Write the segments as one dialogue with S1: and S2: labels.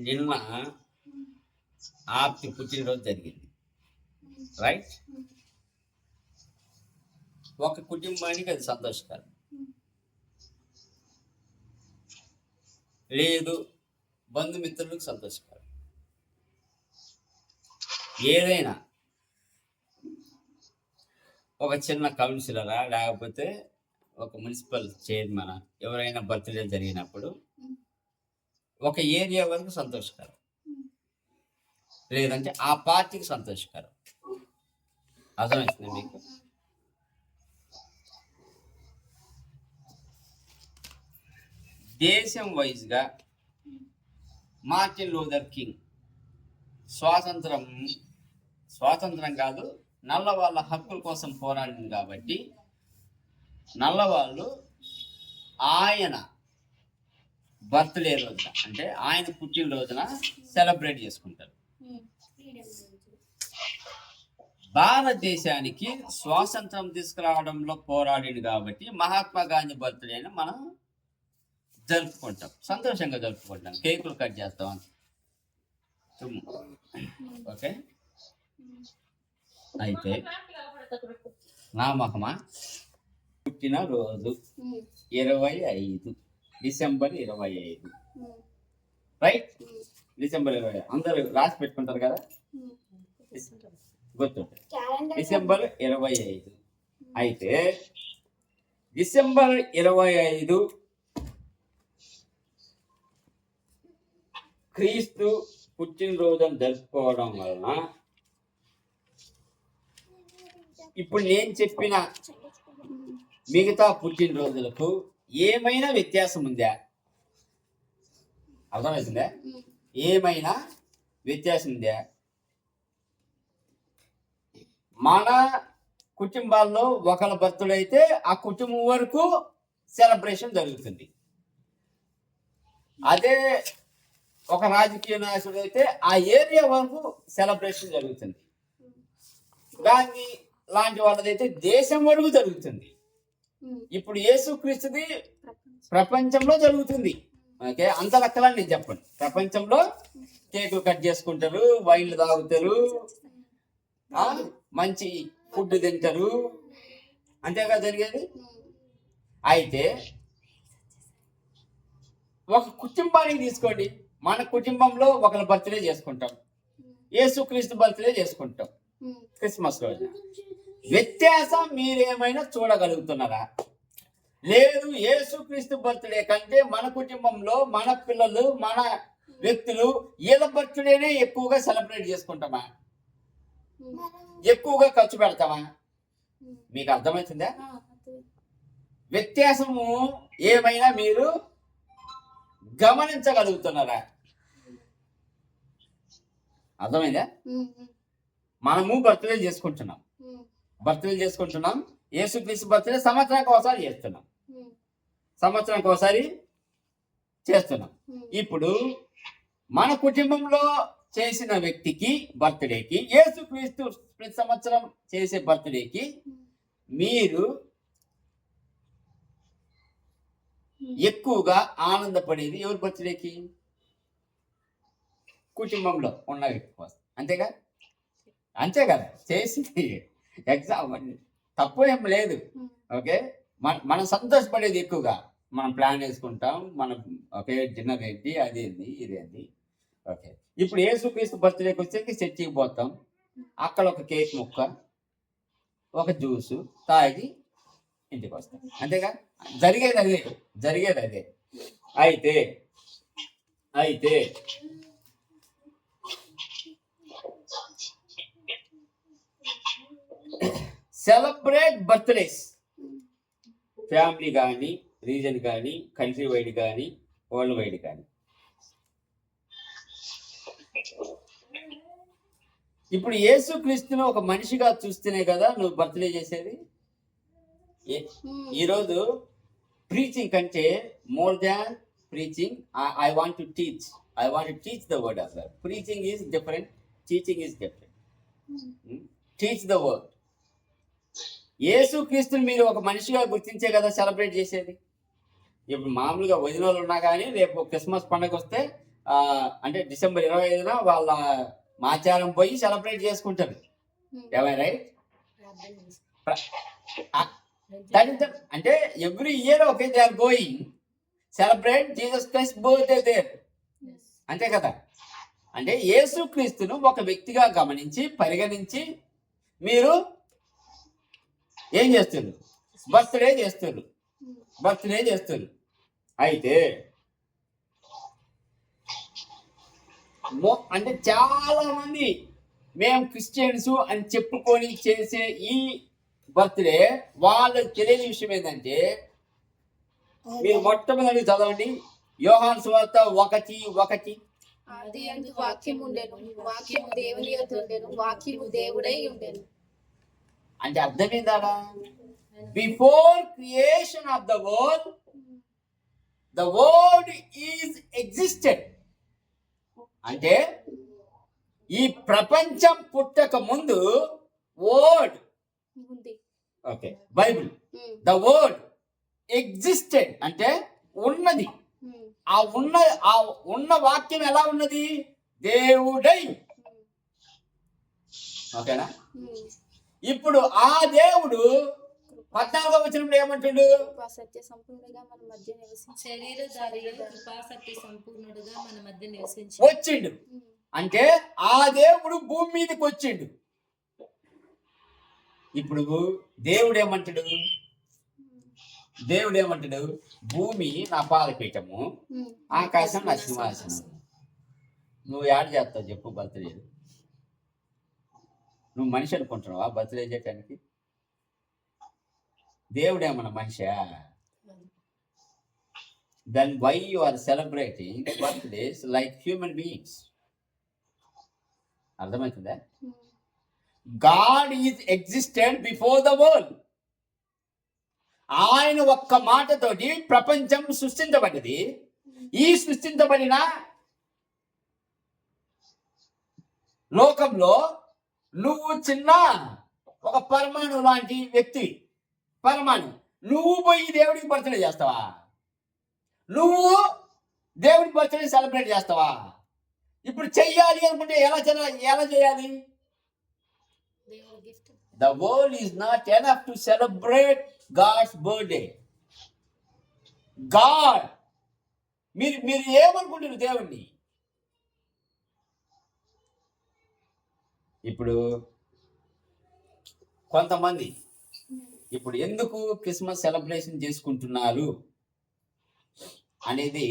S1: నిన్న ఆప్తి పుట్టినరోజు జరిగింది, రైట్? ఒక కుటుంబానికి అది సంతోషకరం. లేదు, బంధుమిత్రులకు సంతోషకరం. ఏదైనా ఒక చిన్న కౌన్సిలరా లేకపోతే ఒక మున్సిపల్ చైర్మన్ ఎవరైనా బర్త్డే జరిగినప్పుడు ఒక ఏరియా వరకు సంతోషకరం, లేదంటే ఆ పార్టీకి సంతోషకరం. అర్థమవుతుంది మీకు? దేశం వైజ్గా మార్టిన్ లూథర్ కింగ్ స్వాతంత్రం కాదు, నల్లవాళ్ళ హక్కుల కోసం పోరాడింది కాబట్టి నల్లవాళ్ళు ఆయన బర్త్డే రోజున, అంటే ఆయన పుట్టినరోజున సెలబ్రేట్ చేసుకుంటారు. భారతదేశానికి స్వాతంత్రం తీసుకురావడంలో పోరాడింది కాబట్టి మహాత్మా గాంధీ బర్త్డేని మనం జరుపుకుంటాం, సంతోషంగా జరుపుకుంటాం, కేకులు కట్ చేస్తాం. ఓకే, అయితే నా మహమా పుట్టిన రోజు 25 డిసెంబర్ 25, రైట్? డిసెంబర్ 25 అందరూ రాసి పెట్టుకుంటారు కదా, గుర్తుంటుంది. డిసెంబర్ 25. అయితే డిసెంబర్ 25 క్రీస్తు పుట్టినరోజును జరుపుకోవడం వలన ఇప్పుడు నేను చెప్పిన మిగతా పుట్టినరోజులకు ఏమైనా వ్యత్యాసం ఉందా? అర్థమవుతుందా? ఏమైనా వ్యత్యాసం ఉందా? మన కుటుంబాల్లో ఒకళ్ళ బర్త్డే అయితే ఆ కుటుంబం వరకు సెలబ్రేషన్ జరుగుతుంది. అదే ఒక రాజకీయ నాయకుడు అయితే ఆ ఏరియా వరకు సెలబ్రేషన్ జరుగుతుంది. గాంధీ లాంటి వాళ్ళదైతే దేశం వరకు జరుగుతుంది. ఇప్పుడు యేసుక్రీస్తుది ప్రపంచంలో జరుగుతుంది. ఓకే, అంత లెక్కలని నేను చెప్పండి. ప్రపంచంలో కేకులు కట్ చేసుకుంటారు, వైన్లు తాగుతారు, మంచి ఫుడ్ తింటారు, అంతేగా జరిగేది. అయితే ఒక కుటుంబానికి తీసుకోండి, మన కుటుంబంలో ఒకరి బర్త్డే చేసుకుంటాం, యేసుక్రీస్తు బర్త్డే చేసుకుంటాం క్రిస్మస్ రోజు. వ్యత్యాసం మీరేమైనా చూడగలుగుతున్నారా? లేదు, యేసుక్రీస్తు బర్త్డే కంటే మన కుటుంబంలో మన పిల్లలు, మన వ్యక్తులు వీళ్ళ బర్త్డేనే ఎక్కువగా సెలబ్రేట్ చేసుకుంటామా? ఎక్కువగా ఖర్చు పెడతామా? మీకు అర్థమవుతుందా? వ్యత్యాసము ఏమైనా మీరు గమనించగలుగుతున్నారా? అర్థమైందా? మనము బర్త్డే చేసుకుంటున్నాం. యేసుక్రీస్తు బర్త్డే సంవత్సరానికి ఒకసారి చేస్తున్నాం. ఇప్పుడు మన కుటుంబంలో చేసిన వ్యక్తికి బర్త్డేకి, యేసుక్రీస్తు ప్రతి సంవత్సరం చేసే బర్త్డేకి మీరు ఎక్కువగా ఆనందపడేది ఎవరి బర్త్డేకి? కుటుంబంలో ఉన్న వ్యక్తి కోసం. అంతే కదా చేసి ఎగ్జామ్ తప్పు ఏం లేదు. ఓకే, మనం సంతోషపడేది ఎక్కువగా. మనం ప్లాన్ వేసుకుంటాం, మనం ఓకే డిన్నర్ ఏంటి, అది ఏంది, ఇదేంది. ఓకే, ఇప్పుడు యేసుక్రీస్తు బర్త్డేకి వచ్చేసి చర్చికి పోతాం, అక్కడ ఒక కేక్ ముక్క, ఒక జ్యూసు తాగి ఇంటికి వస్తాం. అంతేగా జరిగేది అదే. అయితే సెలబ్రేట్ బర్త్డేస్, ఫ్యామిలీ కానీ, రీజన్ కానీ, కంట్రీ వైడ్ కానీ, వరల్డ్ వైడ్ కానీ. ఇప్పుడు యేసుక్రీస్తును ఒక మనిషిగా చూస్తేనే కదా నువ్వు బర్త్డే చేసేది. ఈరోజు ప్రీచింగ్ కంటే more than preaching, I want to teach the word of God. Preaching is different, teaching is different. Teach the word. యేసుక్రీస్తుని మీరు ఒక మనిషిగా గుర్తించే కదా సెలబ్రేట్ చేసేది. ఇప్పుడు మామూలుగా వదినోళ్ళు ఉన్నా కానీ రేపు క్రిస్మస్ పండుగ వస్తే అంటే డిసెంబర్ 25న వాళ్ళ ఆచారం పోయి సెలబ్రేట్ చేసుకుంటారు. రైట్? అంటే every year okay they are going celebrate Jesus Christ birthday there, అంతే కదా. అంటే యేసుక్రీస్తును ఒక వ్యక్తిగా గమనించి పరిగణించి మీరు ఏం చేస్తారు? బర్త్డే చేస్తారు. అయితే అంటే చాలా మంది మేము క్రిస్టియన్స్ అని చెప్పుకొని చేసే ఈ బర్త్డే వాళ్ళకి తెలియని విషయం ఏంటంటే, మీరు మొట్టమొదటి చదవండి యోహాను సువార్త 1:1.
S2: ఆదియందు వాక్యము ఉండెను, వాక్యము దేవుని యొద్ద ఉండెను, వాక్యము దేవుడై ఉండెను.
S1: అంటే అర్థమైందా? Before creation of the world is existed. అంటే ఈ ప్రపంచం పుట్టక ముందు word, okay, Bible, the word existed అంటే ఉన్నది. ఆ ఉన్న వాక్యం ఎలా ఉన్నది? దేవుడై. ఓకేనా? ఇప్పుడు ఆ దేవుడు 14వ వచనంలో ఏమంటాడు?
S2: సత్య సంపూర్ణుడుగా మన మధ్య నివసించి
S3: శరీరధారిగా కృపా సత్య సంపూర్ణుడుగా మన మధ్య నివసించి
S1: వచ్చిండు. అంటే ఆ దేవుడు భూమి మీదకి వచ్చిండు. ఇప్పుడు దేవుడు ఏమంటాడు? భూమి నా పాదపీఠము, ఆకాశం నా సింహాసనం. నువ్వు యాడ్ చేస్తావు చెప్పు బర్త్డే? నువ్వు మనిషి అనుకుంటున్నావా బర్త్డే చేయడానికి? దేవుడేమన్నా మనిషా? Then why you are celebrating birthdays like human beings? అర్థమవుతుందా? God is existed before the world. ఆయన ఒక్క మాటతోటి ప్రపంచం సృష్టించబడ్డది. ఈ సృష్టించబడిన లోకంలో నువ్వు చిన్న ఒక పరమాణు లాంటి వ్యక్తి. నువ్వు పోయి దేవుడికి బర్త్డే చేస్తావా? నువ్వు దేవుడి బర్త్డే సెలబ్రేట్ చేస్తావా? ఇప్పుడు చెయ్యాలి అనుకుంటే ఎలా చేయాలి? The world is not enough to celebrate God's birthday. God, మీరు ఏమనుకుంటారు దేవుణ్ణి? ఇప్పుడు కొంతమంది ఇప్పుడు ఎందుకు క్రిస్మస్ సెలబ్రేషన్ చేసుకుంటున్నారు అనేది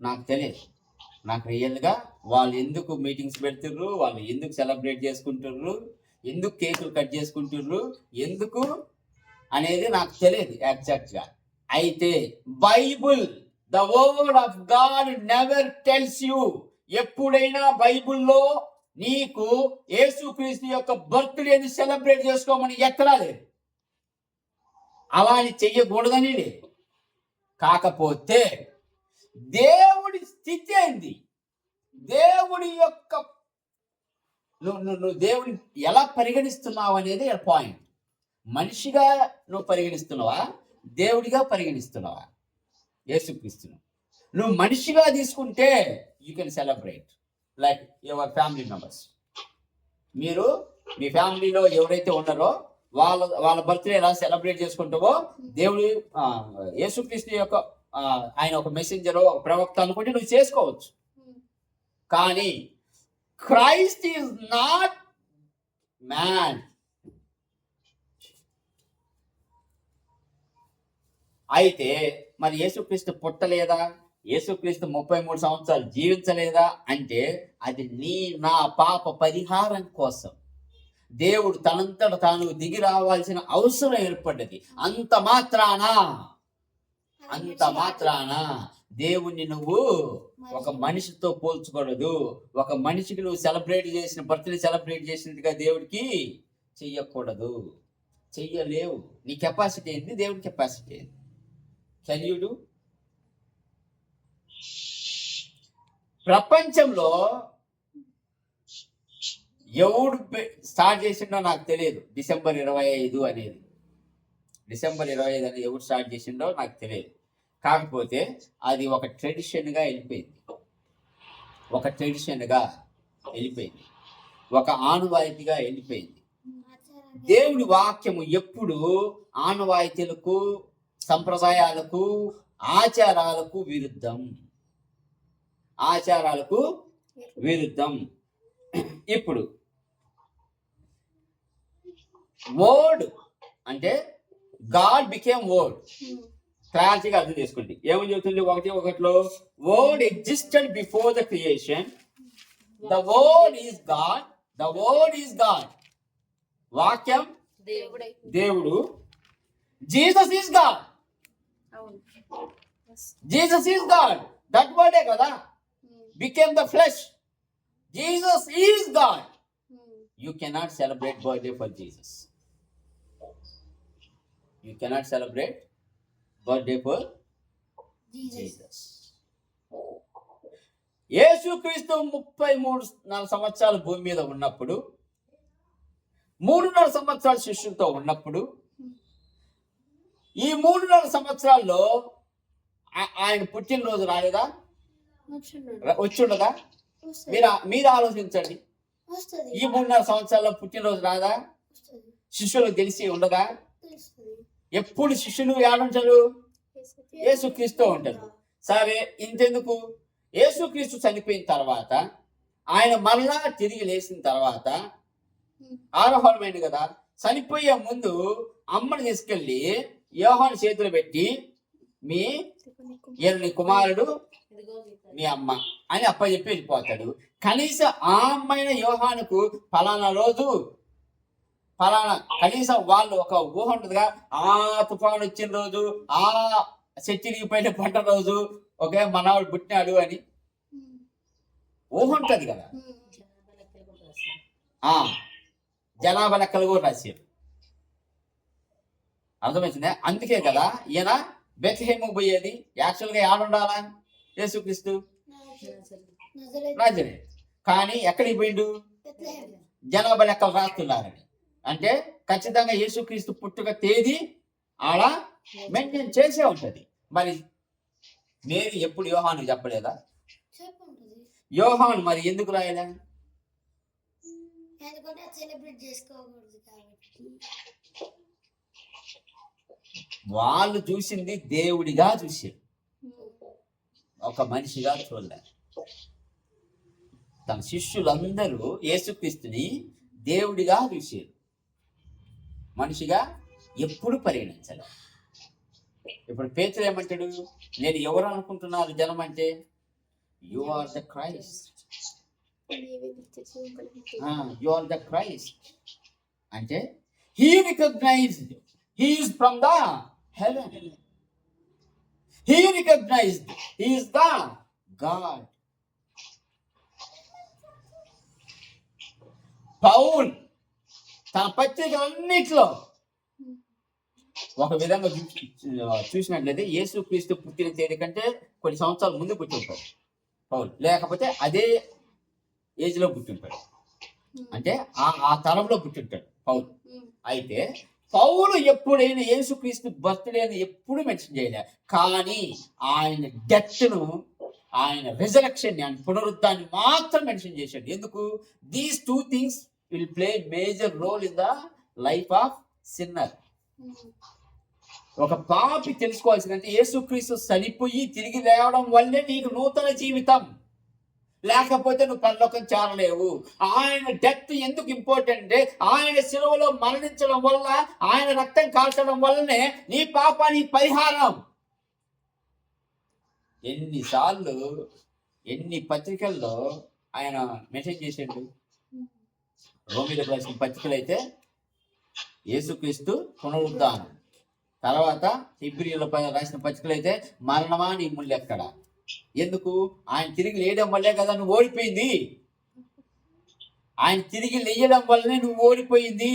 S1: నాకు తెలియదు. నాకు రియల్గా వాళ్ళు ఎందుకు మీటింగ్స్ పెడుతుర్రు, వాళ్ళు ఎందుకు సెలబ్రేట్ చేసుకుంటుర్రు, ఎందుకు కేకులు కట్ చేసుకుంటుర్రు, ఎందుకు అనేది నాకు తెలియదు ఎగ్జాక్ట్గా. అయితే Bible, the word of God never tells you. ఎప్పుడైనా బైబుల్లో నీకు యేసుక్రీస్తు యొక్క బర్త్డేని సెలబ్రేట్ చేసుకోమని ఎక్కడా లేదు. అలా అని చెయ్యకూడదని లేదు. కాకపోతే దేవుడి స్థితి ఏంది? దేవుడి యొక్క నువ్వు దేవుడిని ఎలా పరిగణిస్తున్నావు అనేది పాయింట్. మనిషిగా నువ్వు పరిగణిస్తున్నావా, దేవుడిగా పరిగణిస్తున్నావా? యేసుక్రీస్తును నువ్వు మనిషిగా తీసుకుంటే you can celebrate like your family members. మీరు మీ ఫ్యామిలీలో ఎవరైతే ఉన్నారో వాళ్ళ బర్త్డే ఎలా సెలబ్రేట్ చేసుకుంటావో, దేవుడి యేసుక్రీస్తు యొక్క ఆయన ఒక మెసెంజర్, ఒక ప్రవక్త అనుకుంటే నువ్వు చేసుకోవచ్చు. కానీ క్రైస్ట్ ఈజ్ నాట్ మ్యాన్. అయితే మరి యేసుక్రీస్తు పుట్టలేదా, యేసుక్రీస్తు 33 సంవత్సరాలు జీవించలేదా అంటే అది నా పాప పరిహారం కోసం దేవుడు తనంతట తాను దిగి రావాల్సిన అవసరం ఏర్పడ్డది. అంత మాత్రాన దేవుణ్ణి నువ్వు ఒక మనిషితో పోల్చకూడదు. ఒక మనిషికి నువ్వు సెలబ్రేట్ చేసిన బర్త్డే సెలబ్రేట్ చేసినట్టుగా దేవుడికి చెయ్యకూడదు. చెయ్యలేవు. నీ కెపాసిటీ ఏంటి, దేవుడి కెపాసిటీ ఏంటి? Can you do? ప్రపంచంలో ఎవడు స్టార్ట్ చేసిండో నాకు తెలియదు. డిసెంబర్ 25 అనేది ఎవడు స్టార్ట్ చేసిండో నాకు తెలియదు. కాకపోతే అది ఒక ట్రెడిషన్గా వెళ్ళిపోయింది. ఒక ట్రెడిషన్గా వెళ్ళిపోయింది, ఒక ఆనవాయితీగా వెళ్ళిపోయింది. దేవుడి వాక్యము ఎప్పుడు ఆనవాయితీలకు, సంప్రదాయాలకు, ఆచారాలకు విరుద్ధం. ఆచారాలకు విరుద్ధం. ఇప్పుడు వర్డ్ అంటే గాడ్ బికేమ్ వర్డ్. క్లారిటీగా అర్థం చేసుకోండి. ఏమని చెబుతుంది 1:1లో, word existed before the creation, the word is god, the word is god. వాక్యం
S2: దేవుడై
S1: దేవుడు, జీసస్ ఈస్ గాడ్.
S2: అవును.
S1: జీసస్ ఈస్ గాడ్, దట్ వర్డే కదా became the flesh. Jesus is god. You cannot celebrate birthday for Jesus. You cannot celebrate birthday for Jesus. యేసుక్రీస్తు 33 సంవత్సరాలు భూమి మీద ఉన్నప్పుడు, 3.5 సంవత్సరాలు శిష్యులతో ఉన్నప్పుడు, ఈ 3.5 సంవత్సరాల్లో ఆయన పుట్టినరోజు రాలేదా? వచ్చుండదా? మీరు ఆలోచించండి. ఈ 3.5 సంవత్సరాల్లో పుట్టినరోజు రాదా? శిష్యులకు తెలిసి ఉండదా? ఎప్పుడు శిష్యులు ఏడుంటారు? యేసుక్రీస్తు ఉంటారు. సరే, ఇంతెందుకు, యేసుక్రీస్తు చనిపోయిన తర్వాత, ఆయన మరలా తిరిగి లేచిన తర్వాత ఆరోహణమైంది కదా. చనిపోయే ముందు అమ్మని తీసుకెళ్ళి యోహాను చేతులు పెట్టి, నీ కుమారుడు, మీ అమ్మ అని అప్పచెప్పి వెళ్ళిపోతాడు. కనీసం ఆ అమ్మాయిన యోహానుకు ఫలానా రోజు ఫలానా, కనీసం వాళ్ళు ఒక ఊహ ఉంటుందిగా, ఆ తుఫాను వచ్చిన రోజు, ఆ చెట్టిరిగిపోయిన పంట రోజు, ఒకే మనవాడు పుట్టినాడు అని ఊహ ఉంటుంది కదా. జనాభా లెక్కలు కూడా రాశారు. అర్థమవుతుందా? అందుకే కదా ఈయన బెత్లెహేము పోయేది. యాక్చువల్గా ఏడుండాలా యేసుక్రీస్తు? నాజరేతు. కానీ ఎక్కడికి పోయిండు? జనాభా లెక్కలు రాస్తున్నారని. అంటే ఖచ్చితంగా యేసుక్రీస్తు పుట్టుక తేదీ ఆడ మెయింటైన్ చేసే ఉంటది. మరి మేరీ ఎప్పుడు యోహాను చెప్పలేదా? యోహాను మరి ఎందుకు రాయలే? వాళ్ళు చూసింది దేవుడిగా చూసారు, ఒక మనిషిగా చూడలే. తన శిష్యులందరూ యేసుక్రీస్తుని దేవుడిగా చూసారు, మనిషిగా ఎప్పుడు పరిగణించలే. ఇప్పుడు పేతురు ఏమంటాడు? నేను ఎవరు అనుకుంటున్నారు జనం అంటే? You are the Christ. You are the Christ అంటే he recognised he is from the heaven. He recognised he is the god. Paul తన పత్రికలన్నిట్లో ఒక విధంగా చూసినట్లయితే యేసుక్రీస్తు పుట్టిన తేదీ కంటే కొన్ని సంవత్సరాల ముందు పుట్టింటాడు పౌల్, లేకపోతే అదే ఏజ్ లో పుట్టింటాడు, అంటే ఆ తరంలో పుట్టింటాడు పౌల్. అయితే పౌలు ఎప్పుడైనా యేసుక్రీస్తు బర్త్డే అని ఎప్పుడు మెన్షన్ చేయలే, కానీ ఆయన డెత్ను, ఆయన రిజరక్షన్, ఆయన పునరుద్ధాన్ని మాత్రం మెన్షన్ చేశాడు. ఎందుకు? These 2 things will play major role in the life of sinner. ఒక పాపి తెలుసుకోవాల్సిందంటే యేసుక్రీస్తు చనిపోయి తిరిగి లేవడం వల్లే నీకు నూతన జీవితం, లేకపోతే నువ్వు పరలోకం చేరలేవు. ఆయన డెత్ ఎందుకు ఇంపార్టెంట్ అంటే, ఆయన శిలువలో మరణించడం వల్ల, ఆయన రక్తం కాల్చడం వల్లనే నీ పాపానికి పరిహారం. ఎన్నిసార్లు ఎన్ని పత్రికల్లో ఆయన మెసేజ్ చేసాడు. రోమిలకు రాసిన పత్రికలు అయితే యేసుక్రీస్తు పునరుద్ధానం, తర్వాత హెబ్రీయులకు రాసిన పత్రికలు అయితే మరణమా నీ ముళ్ళు ఎక్కడ. ఎందుకు? ఆయన తిరిగి లేయడం వల్లే కదా నువ్వు ఓడిపోయింది. ఆయన తిరిగి లేయడం వల్లనే నువ్వు ఓడిపోయింది,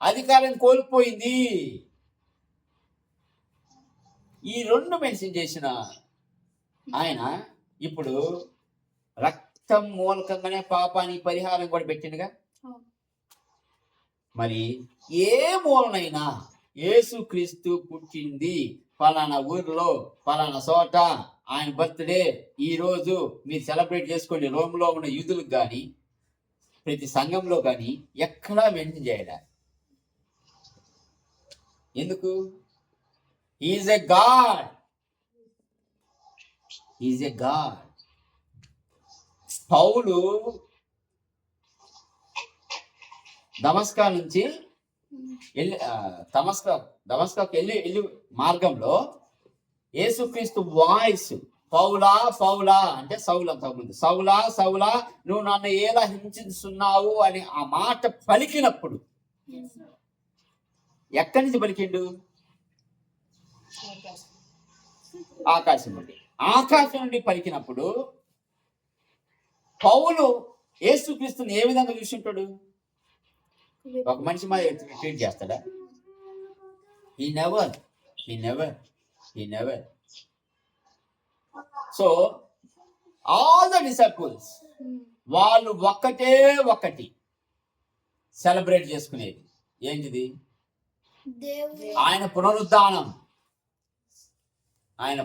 S1: అధికారం కోల్పోయింది. ఈ 2 మెన్షన్ చేసిన ఆయన ఇప్పుడు రక్తం మూలకంగానే పాపానికి పరిహారం కూడా పెట్టిండుగా. మరి ఏ మూలనైనా యేసుక్రీస్తు పుట్టింది పలానా ఊర్లో పలానా చోట ఆయన బర్త్డే ఈ రోజు మీరు సెలబ్రేట్ చేసుకోండి. రోమ్లో ఉన్న యూదులకు కానీ ప్రతి సంఘంలో కానీ ఎక్కడా మెన్షన్ చేయలే. ఎందుకు? Is a god, is a god. Paul దమస్కా నుంచి వెళ్ళి దమస్కాకు వెళ్ళి మార్గంలో యేసుక్రీస్తు వాయిస్ పౌలా పౌలా అంటే సౌలు అంతకుముందు సౌలా సౌలా నువ్వు నన్ను ఎలా హింసిస్తున్నావు అని ఆ మాట పలికినప్పుడు ఎక్కడి నుంచి పలికిండు? ఆకాశం నుండి. ఆకాశం నుండి పలికినప్పుడు పౌలు యేసుక్రీస్తుని ఏ విధంగా చూసింటాడు? ఒక మనిషి మీద ట్రీట్ చేస్తాడా? He never. So all the disciples వాళ్ళు ఒక్కటి సెలబ్రేట్ చేసుకునేది ఏంటిది? ఆయన పునరుద్ధానం. ఆయన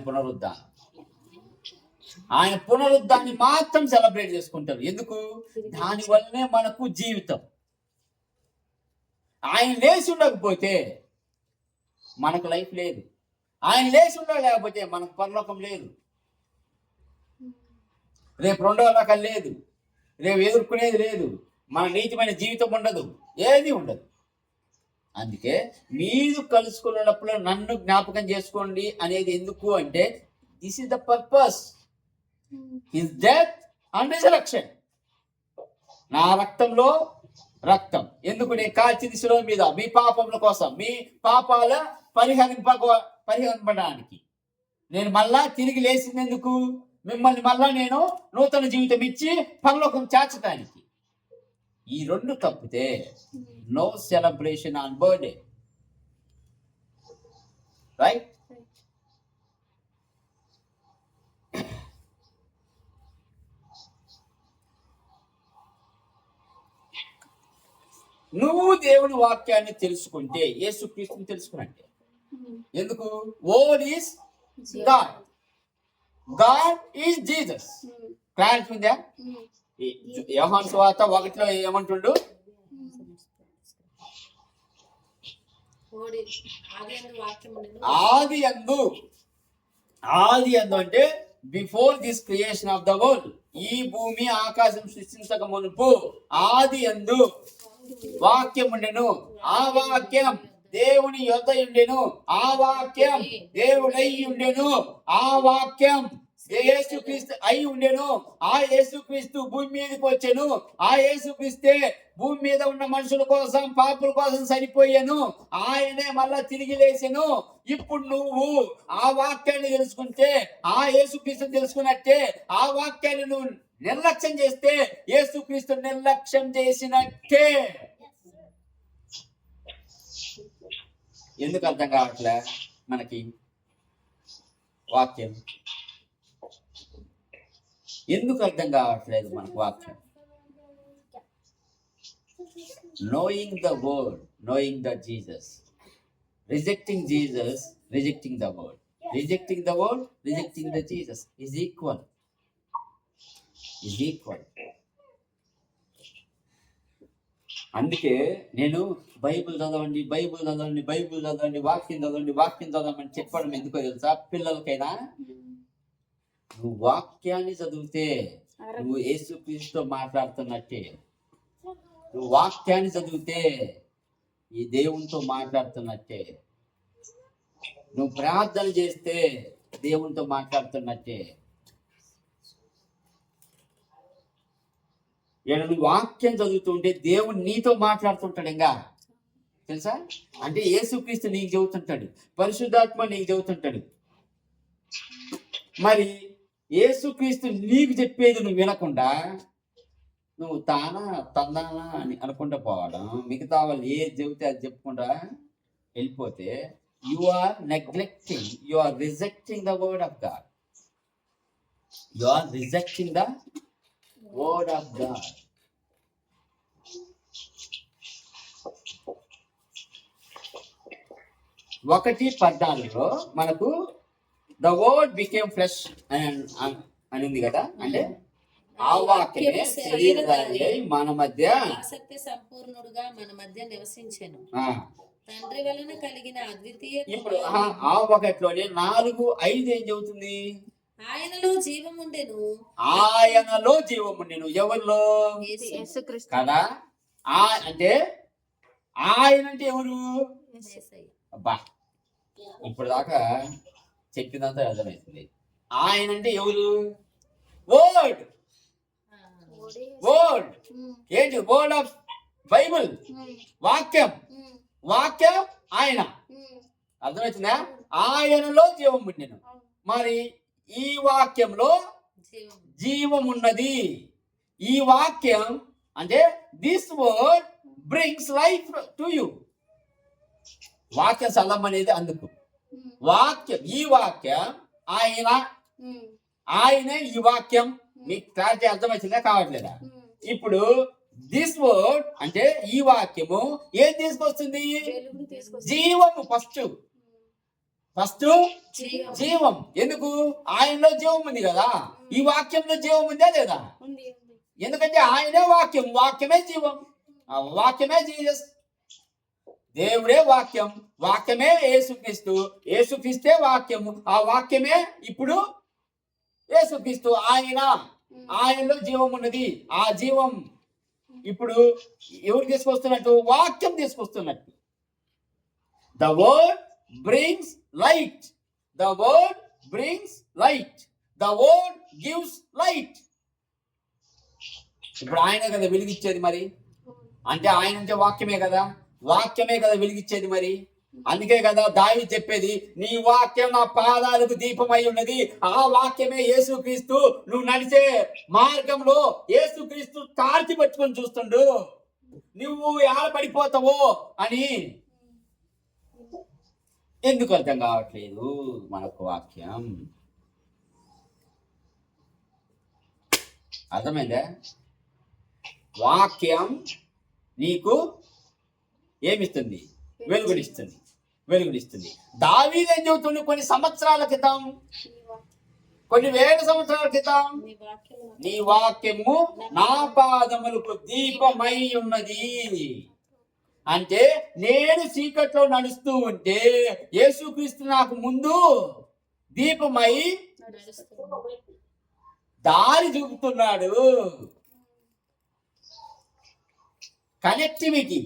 S1: పునరుద్ధాన్ని మాత్రం సెలబ్రేట్ చేసుకుంటారు. ఎందుకు? దానివల్లనే మనకు జీవితం. ఆయన లేచి ఉండకపోతే మనకు లైఫ్ లేదు. ఆయన లేచి ఉండలేకపోతే మనకు పరలోకం లేదు. రేపు రెండవ రకం లేదు. రేపు ఎదుర్కొనేది లేదు. మన నీతిమైన జీవితం ఉండదు. ఏది ఉండదు. అందుకే మీరు కలుసుకున్నప్పుడు నన్ను జ్ఞాపకం చేసుకోండి అనేది ఎందుకు అంటే this is the purpose. His death and resurrection. నా రక్తంలో రక్తం ఎందుకు? నేను కాల్చింది శిలువ మీద మీ పాపముల కోసం, మీ పాపాల పరిహరింపడానికి. నేను మళ్ళా తిరిగి లేచింది ఎందుకు? మిమ్మల్ని మళ్ళా నేను నూతన జీవితం ఇచ్చి పరలోకం చేర్చడానికి. ఈ రెండు తప్పితే no celebration on birthday. Right? నువ్వు దేవుని వాక్యాన్ని తెలుసుకుంటే యేసుక్రీస్తుని తెలుసుకున్నట్టే. ఎందుకు? All is God, God is Jesus. Clarity ఉందా? యోహాను సువార్త 1లో ఏమంటుండు? ఆది యందు అంటే before this creation of the world, ఈ భూమి ఆకాశం సృష్టించక మునుపు ఆది యందు వాక్యం ఉండెను, ఆ వాక్యం దేవుని యొద్ద ఉండెను, ఆ వాక్యం దేవుడై ఉండెను, ఆ వాక్యం యేసుక్రీస్తు అయి ఉండెను, ఆ యేసుక్రీస్తు భూమి మీదకి వచ్చెను, ఆ యేసుక్రీస్తే భూమి మీద ఉన్న మనుషుల కోసం పాపుల కోసం చనిపోయాను, ఆయనే మళ్ళా తిరిగి లేచెను. ఇప్పుడు నువ్వు ఆ వాక్యాన్ని తెలుసుకుంటే ఆ యేసుక్రీస్తుని తెలుసుకున్నట్టే. ఆ వాక్యాన్ని నువ్వు నిర్లక్ష్యం చేస్తే యేసుక్రీస్తు నిర్లక్ష్యం చేసినట్టే. ఎందుకు అర్థం కావట్లే మనకి వాక్యం? ఎందుకు అర్థం కావట్లేదు మనకు వాక్యం? Knowing the word, knowing the Jesus. Rejecting Jesus, rejecting the word. Rejecting the word, rejecting the Jesus is equal. అందుకే నేను బైబిల్ చదవండి వాక్యం చదవమని చెప్పడం ఎందుకో తెలుసా? పిల్లలకైనా నువ్వు వాక్యాన్ని చదివితే నువ్వు యేసుక్రీస్తుతో మాట్లాడుతున్నట్టే. నువ్వు వాక్యాన్ని చదివితే ఈ దేవునితో మాట్లాడుతున్నట్టే. నువ్వు ప్రార్థన చేస్తే దేవునితో మాట్లాడుతున్నట్టే. నువ్వు వాక్యం చదువుతుంటే దేవుడు నీతో మాట్లాడుతుంటాడు. ఇంకా తెలుసా? అంటే యేసుక్రీస్తు నీకు చెబుతుంటాడు, పరిశుద్ధాత్మ నీకు చెబుతుంటాడు. మరి యేసుక్రీస్తు నీకు చెప్పేది నువ్వు వినకుండా నువ్వు తందానా అని అనుకుంటూ పోవడం, మిగతా వాళ్ళు ఏది చెబితే అది చెప్పుకుంటా వెళ్ళిపోతే you are neglecting, you are rejecting the word of God. You are rejecting the word of God. 1:14 మనకు ద వర్డ్ బికేమ్ ఫ్లెష్ అని ఉంది కదా, అంటే ఆ వాక్యమే శరీరధారి అయి మన మధ్య
S3: ఆసక్తి సంపూర్ణుడుగా మన మధ్య నివసించెను.
S1: ఆ,
S3: తండ్రి వలన కలిగిన అద్వితీయ
S1: ఇప్పుడు ఆ 1:4 4:5 ఏం చెబుతుంది?
S3: ఆయనలో జీవముండెను.
S1: ఆయనలో జీవముండెను. ఎవరిలో?
S2: యేసుక్రీస్తు.
S1: కదా. అంటే ఆయన అంటే ఎవరు?
S3: యేసయ్య.
S1: అబ్బా, ఇప్పుడు దాకా చెప్పిందంతా అర్థమవుతుంది. ఆయన అంటే ఎవరు? వర్డ్.
S3: ఆ,
S1: వర్డ్ ఏంటి? వర్డ్ ఆఫ్ బైబుల్, వాక్యం. వాక్యం ఆయన. అర్థమవుతుందా? ఆయనలో జీవం ఉండెను. మరి ఈ వాక్యంలో
S3: జీవము.
S1: జీవం ఉన్నది. ఈ వాక్యం అంటే this word brings life to you. వాక్యం సలం అనేది అందుకు. వాక్యం, ఈ వాక్యం ఆయన, ఆయనే ఈ వాక్యం. మీకు క్లారిటీ అర్థమవుతుందా కావట్లేదా? ఇప్పుడు దిస్ వర్డ్ అంటే ఈ వాక్యము ఏం తీసుకొస్తుంది? జీవము. ఫస్ట్ జీవం. ఎందుకు? ఆయనలో జీవం ఉంది కదా. ఈ వాక్యంలో జీవం ఉందా లేదా? ఎందుకంటే ఆయనే వాక్యం, వాక్యమే జీవం, ఆ వాక్యమే జీసస్. దేవుడే వాక్యం, వాక్యమే యేసుక్రీస్తు, యేసుక్రీస్తే వాక్యము, ఆ వాక్యమే ఇప్పుడు యేసుక్రీస్తు. ఆయనలో జీవం ఉన్నది. ఆ జీవం ఇప్పుడు ఎవరు తీసుకొస్తున్నట్టు? వాక్యం తీసుకొస్తున్నట్టు. The word brings light. The word brings light. The word gives light. ఇప్పుడు ఆయన కదా వెలిగిచ్చేది. మరి అంటే ఆయన అంటే వాక్యమే కదా, వాక్యమే కదా వెలిగిచ్చేది. మరి అందుకే కదా దావీదు చెప్పేది, నీ వాక్యం నా పాదాలకు దీపమై ఉన్నది. ఆ వాక్యమే యేసుక్రీస్తు. నువ్వు నడిచే మార్గంలో యేసుక్రీస్తు తార్చి పట్టుకొని చూస్తుండు, నువ్వు ఎలా పడిపోతావో అని. ఎందుకు అర్థం కావట్లేదు మనకు వాక్యం? అర్థమైందా? వాక్యం నీకు ఏమిస్తుంది? వెలుగునిస్తుంది. దావీదు ఏం చెబుతుంది? కొన్ని సంవత్సరాల క్రితం, కొన్ని వేల సంవత్సరాల క్రితం,
S3: నీ వాక్యము
S1: నీ వాక్యము నా పాదములకు దీపమై ఉన్నది. అంటే నేను చీకట్లో నడుస్తూ ఉంటే యేసుక్రీస్తు నాకు ముందు దీపమై
S3: నడుస్తుంది.
S1: దారి చూపుతున్నాడు. కనెక్టివిటీ.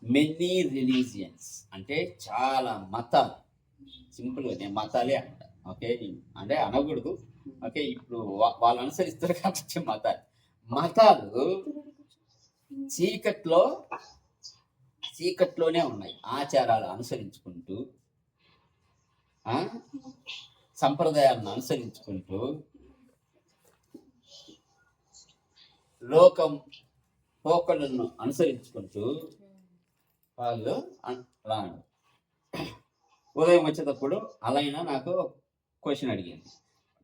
S1: మెనీ రిలీజియన్స్ అంటే చాలా మతాలు. సింపుల్గా నేను మతాలే అంట. ఓకే, అంటే అనకూడదు. ఓకే, ఇప్పుడు వాళ్ళు అనుసరిస్తారు కాబట్టి మతాలు చీకట్లోనే ఉన్నాయి. ఆచారాలు అనుసరించుకుంటూ, సంప్రదాయాలను అనుసరించుకుంటూ, లోకం పోకలను అనుసరించుకుంటూ వాళ్ళు అలా ఉదయం వచ్చేటప్పుడు అలా అయినా నాకు క్వశ్చన్ అడిగింది.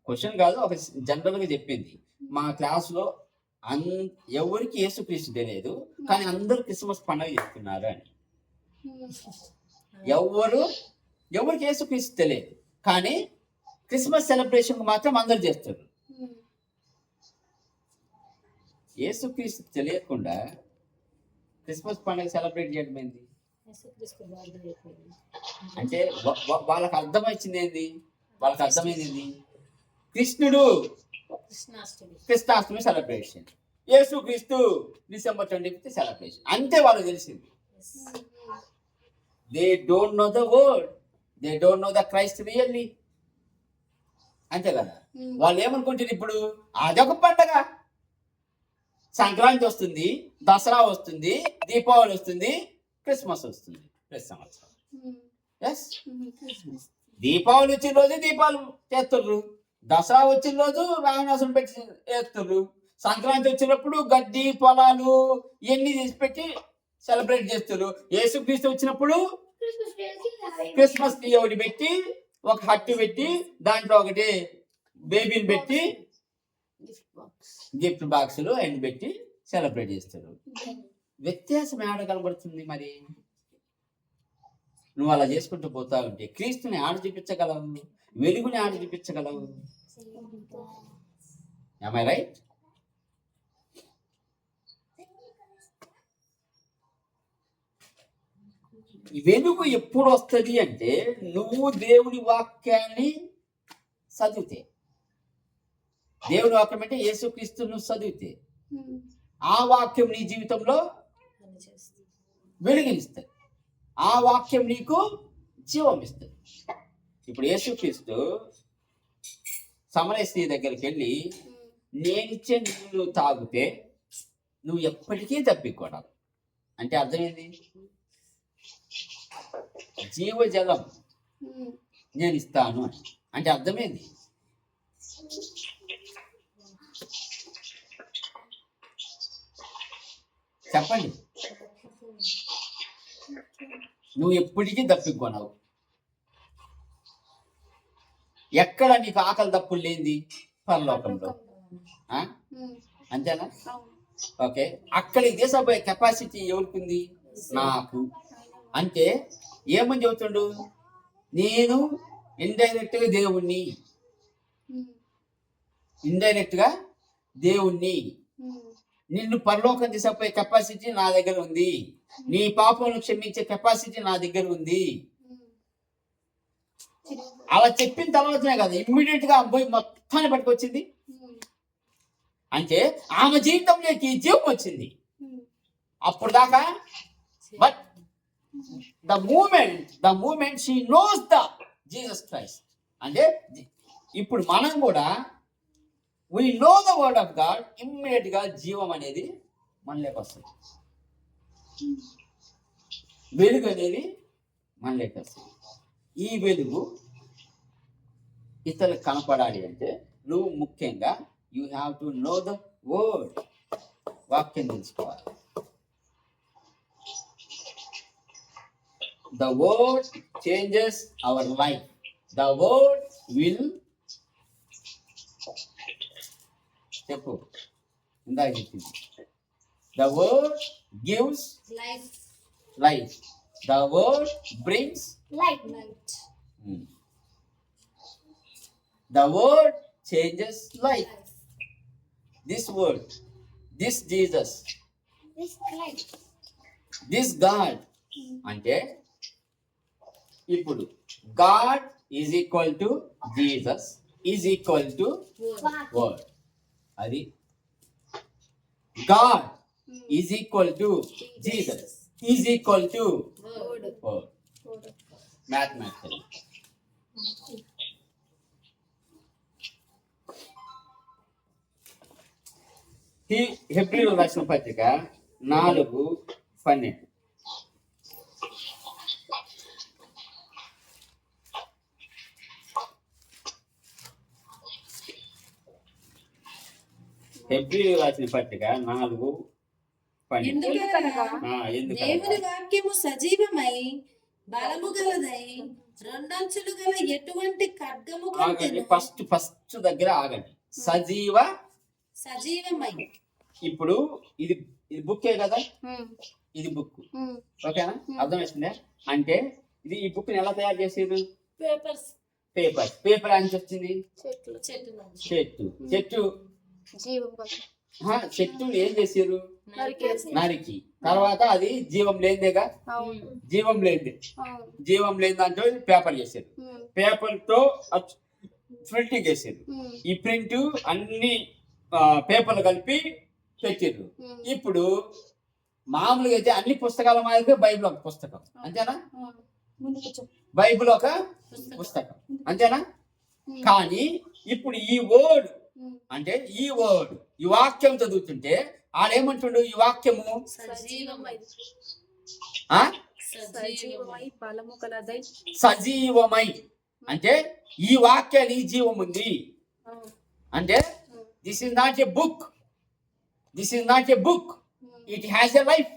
S1: క్వశ్చన్ కాదు, ఒక జనరల్గా చెప్పింది. మా క్లాస్లో ఎవరికి యేసుక్రీస్తు తెలియదు, కానీ అందరూ క్రిస్మస్ పండుగ చేస్తున్నారు అని. ఎవరికి యేసుక్రీస్తు తెలియదు, కానీ క్రిస్మస్ సెలబ్రేషన్ మాత్రం అందరు చేస్తారు. యేసుక్రీస్తు తెలియకుండా క్రిస్మస్ పండుగ సెలబ్రేట్ చేయడం ఏంది?
S3: యేసుక్రీస్తు బర్త్డే అయిపోయింది.
S1: అంటే వాళ్ళకి అర్థమైంది ఏంది? కృష్ణుడు కృష్ణాష్టమి సెలబ్రేషన్, యేసుక్రీస్తు December 25th సెలబ్రేషన్, అంతే వాళ్ళకి తెలిసింది. They don't know the word, they don't know the Christ really. అంతే కదా. వాళ్ళు ఏమనుకుంటారు? ఇప్పుడు అదొక పండగ, సంక్రాంతి వస్తుంది, దసరా వస్తుంది, దీపావళి వస్తుంది, క్రిస్మస్ వస్తుంది ప్రతి సంవత్సరం. ఎస్, దీపావళి వచ్చిన రోజు దీపాలు చేస్తుర్రు, దసరా వచ్చిన రోజు రావణాసుని పెట్టి చేస్తుర్రు, సంక్రాంతి వచ్చినప్పుడు గడ్డి పొలాలు ఇవన్నీ తీసి పెట్టి సెలబ్రేట్ చేస్తుర్రు. యేసుక్రీస్తు వచ్చినప్పుడు క్రిస్మస్ ట్రీ ఒకటి పెట్టి ఒక హట్టు పెట్టి దాంట్లో ఒకటి బేబీని పెట్టి
S2: గిఫ్ట్ బాక్స్.
S1: గిఫ్ట్ బాక్సులు అండ్ పెట్టి సెలబ్రేట్ చేస్తారు. వ్యత్యాసం ఏడ కనబడుతుంది మరి? నువ్వు అలా చేసుకుంటూ పోతా ఉంటే క్రీస్తుని ఆడ చూపించగలవు, వెలుగుని ఆడ చూపించగలవు. Am I right? ఈ వెలుగు ఎప్పుడు వస్తుంది అంటే నువ్వు దేవుని వాక్యాన్ని చదివితే. దేవుని వాక్యం అంటే యేసుక్రీస్తు నువ్వు చదివితే ఆ వాక్యం నీ జీవితంలో వెలుగునిస్తుంది. ఆ వాక్యం నీకు జీవం ఇస్తుంది. ఇప్పుడు యేసుక్రీస్తు సమరయ స్త్రీ దగ్గరికి వెళ్ళి నేనిచ్చే నీళ్ళు తాగితే నువ్వు ఎప్పటికీ తప్పికొడాలి అంటే అర్థమైంది. జీవజలం నేను ఇస్తాను అంటే అర్థమైంది. చెప్పండి, నువ్వు ఎప్పటికీ తప్పికొనవు. ఎక్కడ నీకు ఆకలి తప్పులు లేనిది? పరలోకంలో. అంతేనా? ఓకే, అక్కడికి తీసుకుపోయే కెపాసిటీ ఎవరికి? నాకు. అంటే ఏమని చెబుతుండు? నేను ఇండైరెక్ట్గా దేవుణ్ణి, ఇండైరెక్ట్గా దేవుణ్ణి. నిన్ను పరలోకం తీసుకుపోయే కెపాసిటీ నా దగ్గర ఉంది. నీ పాపములను క్షమించే కెపాసిటీ నా దగ్గర ఉంది. అలా చెప్పిన తర్వాతనే కదా ఇమ్మీడియట్ గా పోయి మొత్తాన్ని పట్టుకొచ్చింది. అంటే ఆమె జీవితంలోకి జీవం వచ్చింది. అప్పుడు దాకా but the moment she knows the Jesus Christ. అంటే ఇప్పుడు మనం కూడా we know the word of God, immediate గా జీవం అనేది మనలోకి వస్తుంది. వెలుగు అనేది మనలోకి వస్తుంది. ఈ వెలుగు ఇతరులకు కనపడాలి అంటే నువ్వు ముఖ్యంగా you have to know the word. వాక్యం తెలుసుకోవాలి. The word changes our life. The word will చెప్పు ఇందాక చెప్పింది. The word gives life. The word brings
S2: light.
S1: The word changes life. This word, this Jesus, this God. అంటే ఇప్పుడు God is equal to Jesus is equal to word. అది God is equal to Jesus is equal to word. Mathematically. హెబ్రీయులకు రాసిన పత్రిక 4:12. హెబ్రీయులకు రాసిన పత్రిక 4:12.
S3: దేవుని వాక్యము సజీవమై బలము గలదై రెండంచులు గల ఎటువంటి ఖడ్గము
S1: ఆగండి, ఫస్ట్ దగ్గర ఆగండి. సజీవమై. ఇప్పుడు ఇది బుక్కే కదా, ఇది బుక్. ఓకేనా? అర్థమవుతుందా? అంటే ఇది ఈ బుక్ ఎలా తయారు చేసేది? పేపర్ అని వచ్చింది. చెట్టుని ఏం చేసారు? నరికి. తర్వాత అది జీవం లేనిదేగా, జీవం లేని దాంట్లో పేపర్ చేశారు. పేపర్ తో ప్రింటింగ్ చేశారు. ఈ ప్రింట్ అన్ని పేపర్లు కలిపి పెట్టారు. ఇప్పుడు మామూలుగా అయితే అన్ని పుస్తకాల మాదిరిగా బైబిల్ ఒక పుస్తకం, అంతేనా? బైబిల్ ఒక పుస్తకం, అంతేనా? కానీ ఇప్పుడు ఈ వర్డ్ అంటే ఈ వాక్యం చదువుతుంటే ఆడేమంటుండు? ఈ వాక్యము సజీవమై అంటే ఈ వాక్యానికి జీవం ఉంది. అంటే this is not a book, it has a life.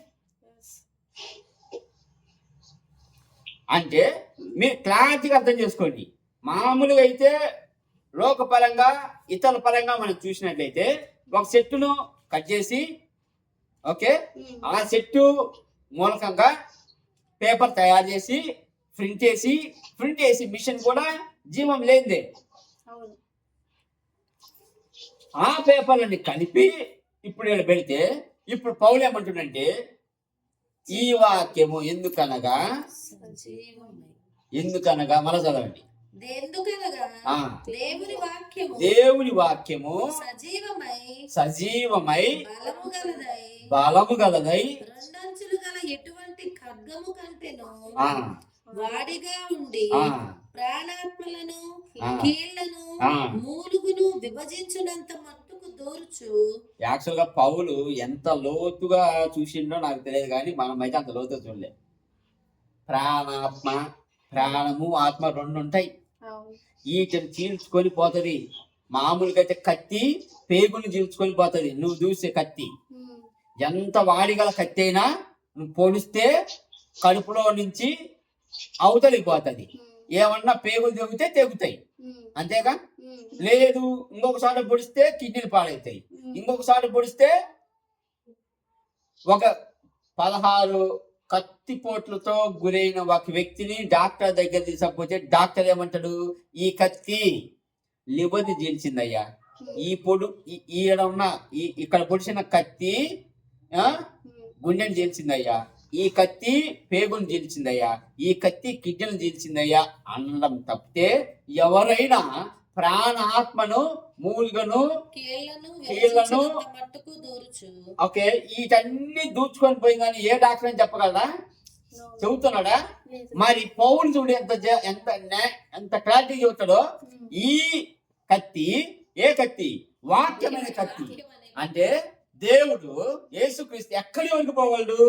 S1: అంటే మీరు క్లారిటీగా అర్థం చేసుకోండి. మామూలుగా అయితే లోకపరంగా ఇతర పరంగా మనం చూసినట్లయితే ఒక చెట్టును కట్ చేసి ఓకే ఆ చెట్టు మూలకంగా పేపర్ తయారు చేసి ప్రింట్ చేసి మిషన్ కూడా జీవం లేనిదే.
S2: అవును.
S1: ఆ పేపర్లని కలిపి ఇప్పుడు ఇక్కడ పెడితే ఇప్పుడు పౌలు ఏమంటుండంటే ఈ వాక్యము ఎందుకనగా మళ్ళా చదవండి.
S3: ఎందుకనగా
S1: ఆ,
S3: దేవుని వాక్యము
S1: వాక్యము సజీవమై
S3: బలము గలదై
S1: బలము గలదై
S3: రెండంచులు గల ఎటువంటి ఖడ్గము కంటేను
S1: ఆ,
S3: వాడిగా ఉండి
S1: ఆ,
S3: ప్రాణాత్మలను
S1: ఆ.
S3: కీళ్లను
S1: ఆ.
S3: మూలుగును విభజించినంత మట్టుకు దూర్చు.
S1: యాక్చువల్ గా పౌలు ఎంత లోతుగా చూసిండో నాకు తెలియదు, కానీ మనం అయితే అంత లోతుగా చూడలేదు. ప్రాణము ఆత్మ రెండు ఉంటాయి.
S2: అవును.
S1: వీటిని చీల్చుకొని పోతుంది. మామూలుగా అయితే కత్తి పేగుని చీల్చుకొని పోతుంది. నువ్వు చూసే కత్తి
S2: ఉమ్.
S1: ఎంత వాడిగల కత్తి అయినా నువ్వు పొడిస్తే కడుపులో నుంచి అవతలికి పోతుంది.
S2: ఉమ్.
S1: ఏమన్నా పేగులు తెగుతాయి
S2: ఉమ్.
S1: అంతేగా.
S2: ఉమ్.
S1: లేదు ఇంకొకసారి పొడిస్తే కిడ్నీలు పాడవుతాయి.
S2: ఉమ్.
S1: ఇంకొకసారి పొడిస్తే ఒక 16 కత్తిపోట్లతో గురైన ఒక వ్యక్తిని డాక్టర్ దగ్గర తీసుకపోతే డాక్టర్ ఏమంటాడు, ఈ కత్తి లివర్ని చీల్చిందయ్యా, ఈ పొడు ఈడ ఉన్న ఇక్కడ పొడిచిన కత్తి గుండెని చీల్చిందయ్యా, ఈ కత్తి పేగుని చీల్చిందయ్యా, ఈ కత్తి కిడ్నీని చీల్చిందయ్యా అనడం తప్పితే ఎవరైనా ప్రాణాత్మను మూలుగను
S3: కీళ్లను
S1: కీళ్లను
S3: విభజించినంత మట్టుకు దూర్చు.
S1: ఓకే వీటన్ని దూచుకొని పోయిందని ఏ డాక్టర్ అని చెప్పగలరా?
S2: No.
S1: చెబుతున్నాడా?
S2: లేదు.
S1: మరి పౌలు చూడు ఎంత క్లారిటీ చెబుతాడో.
S2: ఉమ్.
S1: ఈ కత్తి ఏ కత్తి? వాక్యమైన కత్తి. అంటే దేవుడు యేసుక్రీస్తు ఎక్కడి వరకు పోగలడు?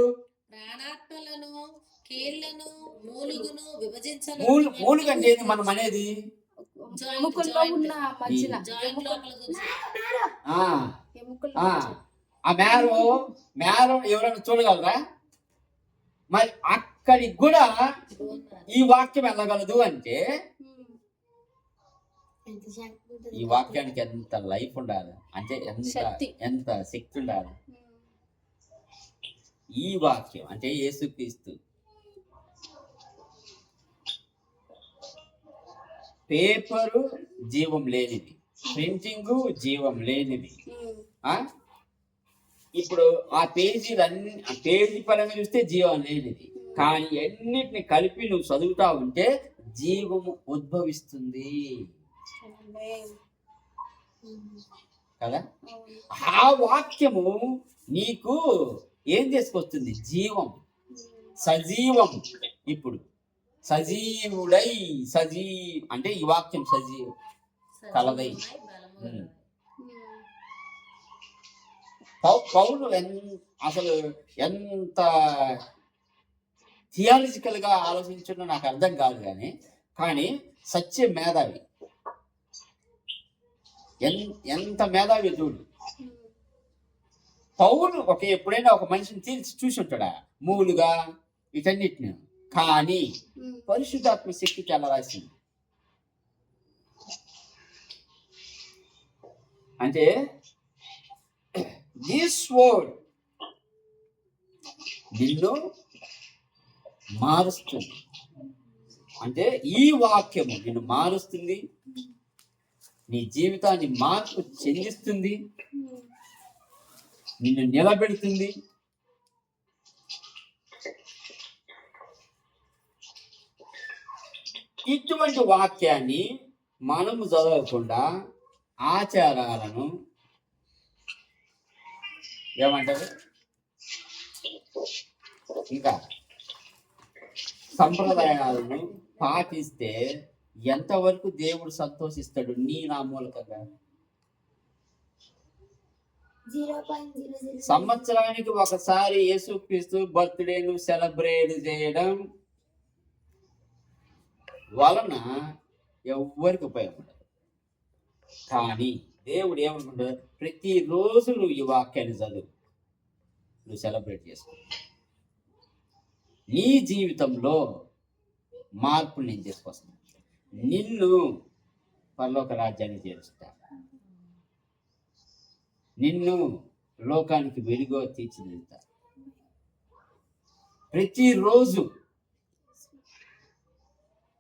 S3: ప్రాణాత్మలను కీళ్లను మూలుగును విభజించాలి.
S1: మూలుగ అంటే ఏంది మనం అనేది?
S2: ఎముకల్లో ఉన్న మధ్యన
S3: జాయింట్ లోపల కూర్చో.
S1: ఆ
S2: ఎముకల్లో
S1: ఆ ఆ మేర ఎవరైనా చూడగలరా? మరి అక్కడికి కూడా ఈ వాక్యం వెళ్ళగలదు అంటే ఈ వాక్యానికి ఎంత లైఫ్ ఉండాలి, అంటే ఎంత శక్తి ఉండాలి. ఈ వాక్యం అంటే యేసుక్రీస్తు పేపరు జీవం లేనిది, ప్రింటింగ్ జీవం లేనిది. ఇప్పుడు ఆ పేజీ పరంగా చూస్తే జీవం లేనిది, కానీ అన్నిటిని కలిపి నువ్వు చదువుతా ఉంటే జీవము ఉద్భవిస్తుంది కదా. ఆ వాక్యము నీకు ఏం తీసుకొస్తుంది? జీవం, సజీవం. ఇప్పుడు సజీవుడై అంటే ఈ వాక్యం సజీవ కలదై. పౌలు అసలు ఎంత థియాలజికల్ గా ఆలోచించడం నాకు అర్థం కాదు, కానీ సత్య మేధావి. ఎంత మేధావి చూడు. పౌలు ఎప్పుడైనా ఒక మనిషిని చూసి ఉంటాడా మూలుగా వీటన్నిటిని? కానీ పరిశుద్ధాత్మ శక్తి చాలా రాసింది. అంటే దిస్ వర్డ్ నిన్ను మారుస్తుంది. అంటే ఈ వాక్యము నిన్ను మారుస్తుంది, నీ జీవితాన్ని మార్పు చెందిస్తుంది, నిన్ను నిలబెడుతుంది. ఇటువంటి వాక్యాన్ని మనము చదవకుండా ఆచారాలను ఏమంటారు, ఇంకా సంప్రదాయాలను పాటిస్తే ఎంతవరకు దేవుడు సంతోషిస్తాడు నా మూలకంగా? సంవత్సరానికి ఒకసారి యేసుక్రీస్తు బర్త్డేను సెలబ్రేట్ చేయడం వలన ఎవ్వరికి ఉపయోగపడదు. కానీ దేవుడు ఏమనుకుంటాడు? ప్రతిరోజు నువ్వు ఈ వాక్యాన్ని చదువు, నువ్వు సెలబ్రేట్ చేసుకో, నీ జీవితంలో మార్పు నేను తీసుకొస్తాను. నిన్ను పరలోక రాజ్యాన్ని చేరుస్తా, నిన్ను లోకానికి వెలుగుగా తీర్చిదిద్దుతా. ప్రతిరోజు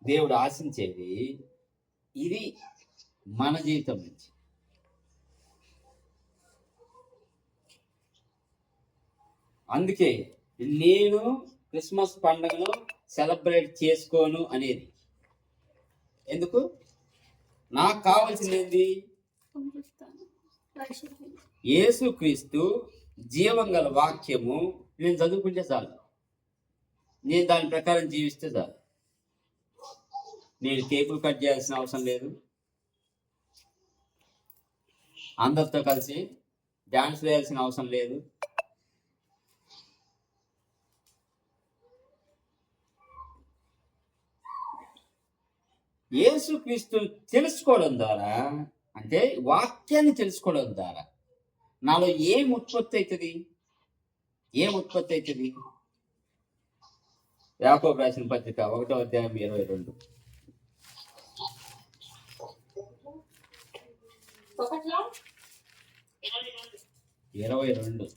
S1: దేవుడు ఆశించేది ఇది మన జీవితం నుంచి. అందుకే నేను క్రిస్మస్ పండుగను సెలబ్రేట్ చేసుకోను అనేది. ఎందుకు? నాకు కావాల్సింది ఏంది? యేసుక్రీస్తు జీవం గల వాక్యము నేను చదువుకుంటే చాలు, నేను దాని ప్రకారం జీవిస్తే చాలు. నేను కేకులు కట్ చేయాల్సిన అవసరం లేదు, అందరితో కలిసి డాన్స్ వేయాల్సిన అవసరం లేదు. యేసుక్రీస్తుని తెలుసుకోవడం ద్వారా, అంటే వాక్యాన్ని తెలుసుకోవడం ద్వారా నాలో ఏం ఉత్పత్తి అవుతుంది? యాకోబు రాసిన పత్రిక 1వ అధ్యాయం 22. 22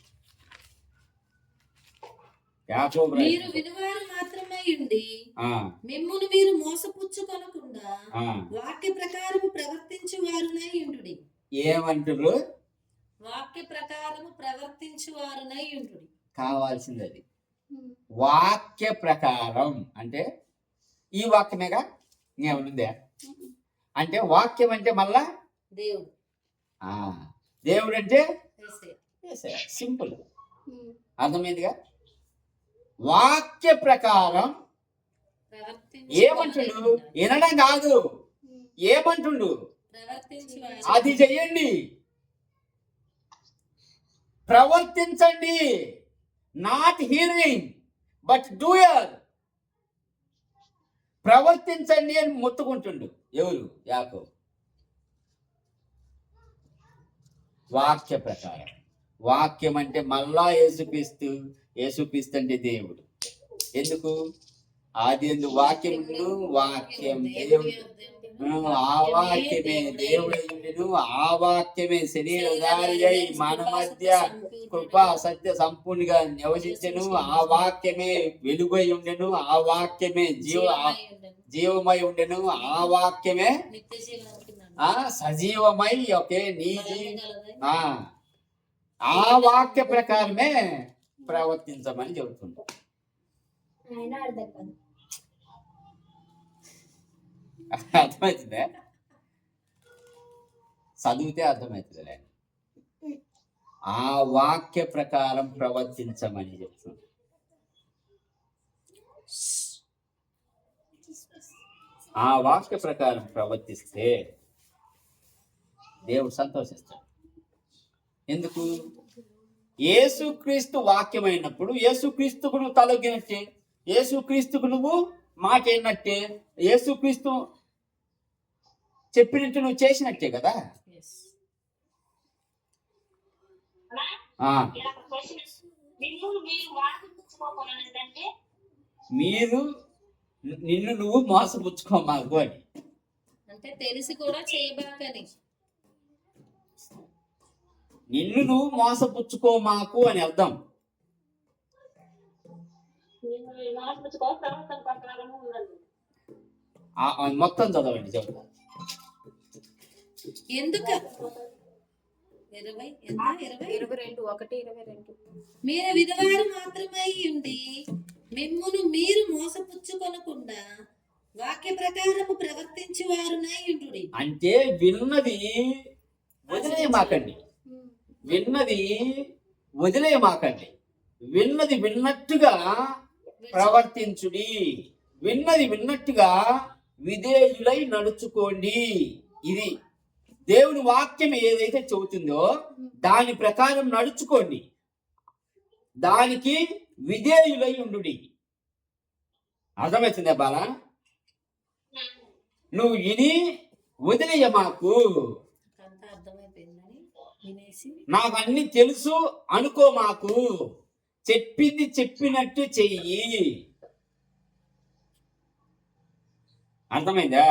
S1: యాకోబు
S3: మీరు వినువారు మాత్రమే ఉండి మిమ్మును మీరు మోసపుచ్చుకొనకుండా వాక్య ప్రకారము ప్రవర్తించు వారునై ఉండుడి.
S1: ఏమంటారు?
S3: వాక్య ప్రకారము ప్రవర్తించు వారునై ఉండుడి.
S1: కావాల్సింది అది. వాక్య ప్రకారం అంటే ఈ వాక్యమేగా, ఇంకేముందే అంటే వాక్యం అంటే మళ్ళా
S3: దేవుడు.
S1: దేవుడు అంటే
S3: యేసయ్య.
S1: సింపుల్, అర్థమైందిగా. వాక్య ప్రకారం ఏమంటుండు? వినడం కాదు, ఏమంటుండు? అది చెయ్యండి, ప్రవర్తించండి. Not hearing but doer. ప్రవర్తించండి అని మొత్తుకుంటుండు. ఎవరు? యాకోబు. వాక్య ప్రకారం. వాక్యం అంటే మళ్ళా యేసుక్రీస్తు. యేసుక్రీస్తు అంటే దేవుడు. ఎందుకు? ఆది యందు వాక్యమును, వాక్యం దేవుడు, ఆ వాక్యమే దేవుడై ఉండెను, ఆ వాక్యమే శరీరధారి అయి మన మధ్య కృపా సత్య సంపూర్ణంగా నివసించెను, ఆ వాక్యమే వెలుగై ఉండెను, ఆ వాక్యమే జీవమై ఉండెను, ఆ వాక్యమే సజీవమై ఆ వాక్య ప్రకారమే ప్రవర్తించమని చెబుతుంది. అర్థమవుతుందే? చదివితే అర్థమవుతుందిలే. ఆ వాక్య ప్రకారం ప్రవర్తించమని చెప్తుంది. ఆ వాక్య ప్రకారం ప్రవర్తిస్తే దేవుడు సంతోషిస్తాడు. ఎందుకు? యేసుక్రీస్తు వాక్యమైనప్పుడు యేసుక్రీస్తుకు నువ్వు తలొగ్గినట్టే, యేసుక్రీస్తుకు నువ్వు మాటైనట్టే, యేసుక్రీస్తు చెప్పినట్టు నువ్వు చేసినట్టే కదా. మీరు నిన్ను నువ్వు మోసపుచ్చుకోమాకు అని
S3: అంటే తెలిసి కూడా చేయబాకని.
S1: నిన్ను నువ్వు మోసపుచ్చుకోమాకు అని అర్థం. మొత్తం చదవండి, చెప్తా.
S3: ఎందుకు?
S2: 22:1-22.
S3: మీరు విధవారు మాత్రమై ఉండి మిమ్మును మీరు మోసపుచ్చుకొనకుండా వాక్య ప్రకారము ప్రవర్తించు వారునై ఉండుడి.
S1: అంటే విన్నది వదిలేయమాకండి, విన్నది వదిలేయమాకండి, విన్నది విన్నట్టుగా ప్రవర్తించుడి, విన్నది విన్నట్టుగా విధేయులై నడుచుకోండి. ఇది దేవుని వాక్యం ఏదైతే చెబుతుందో దాని ప్రకారం నడుచుకోండి, దానికి విధేయులై ఉండుడి. అర్థమవుతుందా బాలా? నువ్వు విని వదిలేయమాకు. నాకు అన్ని తెలుసు అనుకోమాకు, చెప్పింది చెప్పినట్టు చెయ్యి. అర్థమైందా?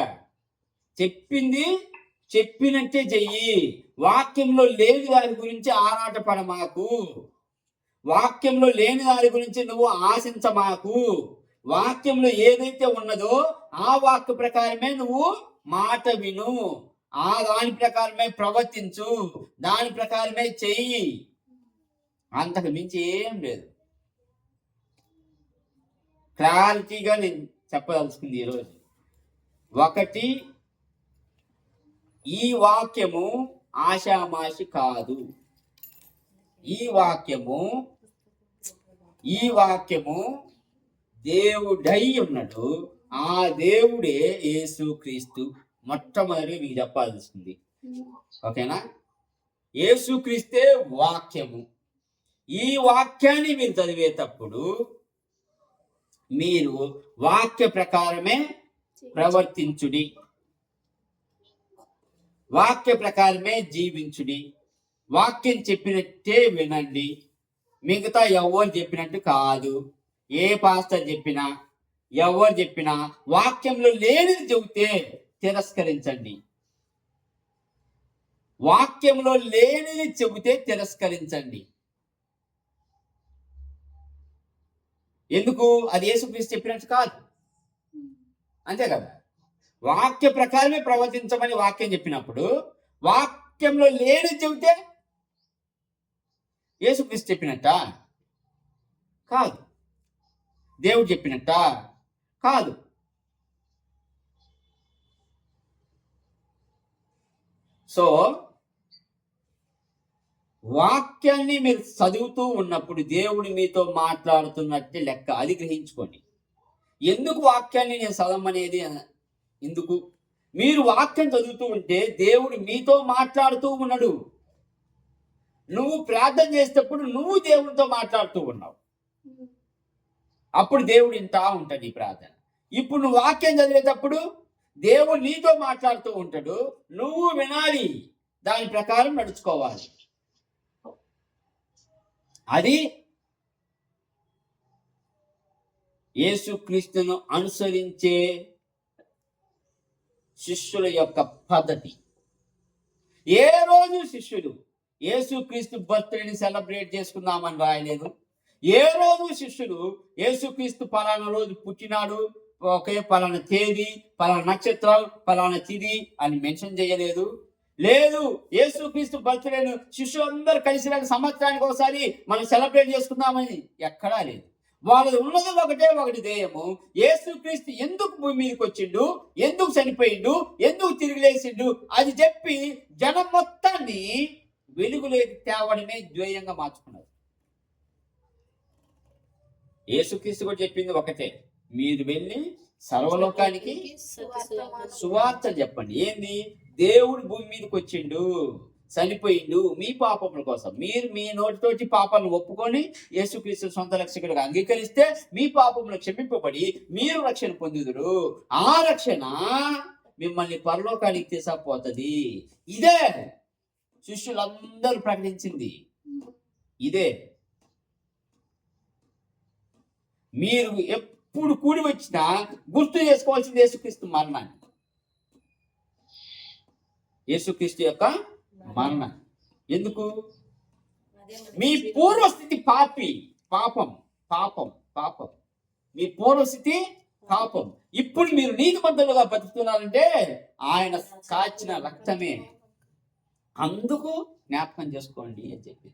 S1: చెప్పింది చెప్పినట్టే చెయ్యి. వాక్యంలో లేని దాని గురించి ఆరాటపడమాకు. వాక్యంలో లేని దాని గురించి నువ్వు ఆశించమాకు. వాక్యంలో ఏదైతే ఉన్నదో ఆ వాక్య ప్రకారమే నువ్వు మాట విను, ఆ దాని ప్రకారమే ప్రవర్తించు, దాని ప్రకారమే చెయ్యి. అంతకు మించి ఏం లేదు. క్లారిటీగా నేను చెప్పదలుచుకుంది ఈరోజు. ఒకటి, ఈ వాక్యము ఆషామాషి కాదు. ఈ వాక్యము దేవుడై ఉన్నాడు. ఆ దేవుడే యేసుక్రీస్తు. మొట్టమొదటి మీకు చెప్పాల్సింది, ఓకేనా? యేసుక్రీస్తే వాక్యము. ఈ వాక్యాన్ని మీరు చదివేటప్పుడు మీరు వాక్య ప్రకారమే ప్రవర్తించుడి, వాక్య ప్రకారమే జీవించుడి, వాక్యం చెప్పినట్టే వినండి. మిగతా ఎవరు చెప్పినట్టు కాదు. ఏ పాస్టర్ చెప్పినా ఎవరు చెప్పినా వాక్యంలో లేనిది చెబితే తిరస్కరించండి. వాక్యంలో లేనిది చెబితే తిరస్కరించండి. ఎందుకు? అది యేసుక్రీస్తు చెప్పినట్టు కాదు, అంతే కదా? వాక్య ప్రకారమే ప్రవర్తించమని వాక్యం చెప్పినప్పుడు వాక్యంలో లేనిది చెబితే యేసుక్రీస్తు చెప్పినట్ట కాదు, దేవుడు చెప్పినట్ట కాదు. సో వాక్యాన్ని మీరు చదువుతూ ఉన్నప్పుడు దేవుడు మీతో మాట్లాడుతున్నట్టే లెక్క. అది గ్రహించుకోండి. ఎందుకు వాక్యాన్ని నేను చదవమనేది? ఎందుకు? మీరు వాక్యం చదువుతూ ఉంటే దేవుడు మీతో మాట్లాడుతూ ఉన్నాడు. నువ్వు ప్రార్థన చేసేటప్పుడు నువ్వు దేవుడితో మాట్లాడుతూ ఉన్నావు. అప్పుడు దేవుడు వింటా ఉంటాడు నీ ప్రార్థన. ఇప్పుడు నువ్వు వాక్యం చదివేటప్పుడు దేవుడు నీతో మాట్లాడుతూ ఉంటాడు. నువ్వు వినాలి, దాని ప్రకారం నడుచుకోవాలి. అది యేసుక్రీస్తును అనుసరించే శిష్యుల యొక్క పద్ధతి. ఏ రోజు శిష్యులు యేసుక్రీస్తు బర్త్డేని సెలబ్రేట్ చేసుకుందామని రాయలేదు. ఏ రోజు శిష్యులు యేసుక్రీస్తు పలానా రోజు పుట్టినాడు, ఒకే పలానా తేదీ, పలానా నక్షత్రం, పలానా తిథి అని మెన్షన్ చేయలేదు. లేదు, యేసుక్రీస్తు బర్త్డేను శిష్యులందరూ కలిసి సంవత్సరానికి ఒకసారి మనం సెలబ్రేట్ చేసుకుందామని ఎక్కడా లేదు. వాళ్ళది ఉన్నది ఒకటి ధ్యేయము. యేసుక్రీస్తు ఎందుకు భూమి మీదకి వచ్చిండు, ఎందుకు చనిపోయిండు, ఎందుకు తిరిగి లేచిండు అది చెప్పి జనం మొత్తాన్ని వెలుగులోకి తేవడమే ధ్యేయంగా మార్చుకున్నారు. యేసుక్రీస్తు కూడా చెప్పింది ఒకటే, మీరు వెళ్ళి సర్వలోకానికి సువార్త చెప్పండి. ఏంది? దేవుడు భూమి మీదకి వచ్చిండు, చనిపోయిండు మీ పాపముల కోసం. మీరు మీ నోటితోటి పాపాలను ఒప్పుకొని యేసుక్రీస్తు సొంత రక్షకుడిగా అంగీకరిస్తే మీ పాపములు క్షమింపబడి మీరు రక్షణ పొందుదురు. ఆ రక్షణ మిమ్మల్ని పరలోకానికి తీసుకుపోతుంది. ఇదే శిష్యులందరూ ప్రకటించింది. ఇదే మీరు ఎప్పుడు కూడి వచ్చినా గుర్తు చేసుకోవాల్సింది యేసుక్రీస్తు మరణాన్ని, యేసుక్రీస్తు యొక్క మరణం. ఎందుకు? మీ పూర్వస్థితి పాపం. మీ పూర్వస్థితి పాపం. ఇప్పుడు మీరు నీతిమంతులుగా బతుకుతున్నారంటే ఆయన కాచిన రక్తమే. అందుకు జ్ఞాపకం చేసుకోండి అని చెప్పి.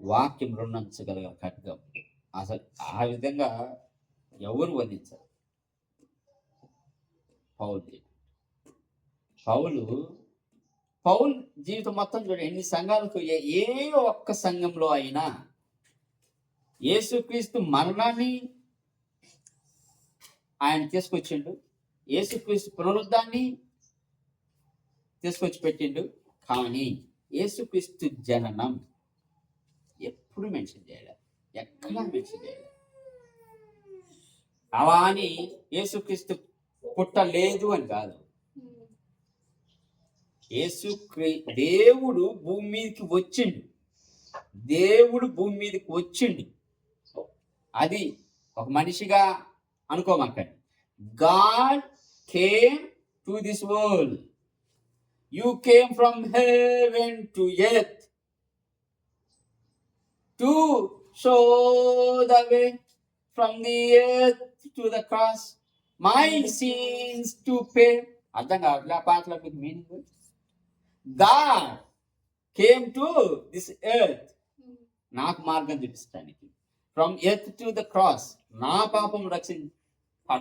S1: వాక్యం రెండంచగల ఖడ్గం. అసలు ఆ విధంగా ఎవరు వర్ణించారు? పౌలు జీవితం మొత్తం చూడండి. ఎన్ని సంఘాలకు, ఏ ఒక్క సంఘంలో అయినా యేసుక్రీస్తు మరణాన్ని ఆయన తీసుకొచ్చిండు, యేసుక్రీస్తు పునరుద్ధాన్ని తీసుకొచ్చి పెట్టిండు. కానీ యేసుక్రీస్తు జననం ఎప్పుడు మెన్షన్ చేయలేదు, ఎక్కడా మెన్షన్ చేయలేదు. అలా అని యేసుక్రీస్తు పుట్టలేదు అని కాదు. దేవుడు భూమి మీదకి వచ్చిండు. దేవుడు భూమి మీదకి వచ్చిండు. అది ఒక మనిషిగా అనుకోమాకండి. God came to this world. You came from heaven to earth to show the way from the earth to the cross, my sins to pay. అర్థం కావట్లే ఆ పాటలో మీకు meaning? God came to this earth, నాకు మార్గం చూపిస్తానికి. From earth to the cross, నా పాపం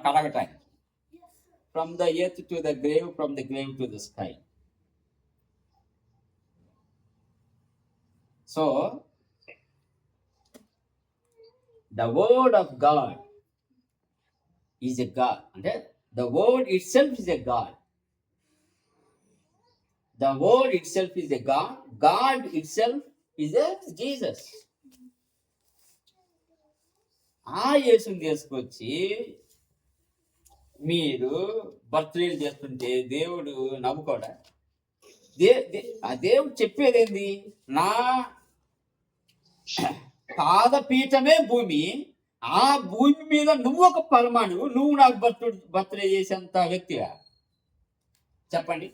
S1: కడగటానికి. From the earth to the grave, from the grave to the sky. So the word of god is a God. అంటే the word it self is a God. The word itself is a God. God itself is a Jesus. ఆ యేసుని తీసుకొచ్చి మీరు బర్త్డేలు చేస్తుంటే దేవుడు నవ్వుకోడా? ఆ దేవుడు చెప్పేది ఏంది? నా పాదపీఠమే భూమి, ఆ భూమి మీద నువ్వు ఒక పరమాణువు, నువ్వు నాకు బర్త్డే చేసేంత వ్యక్తిగా చెప్పండి.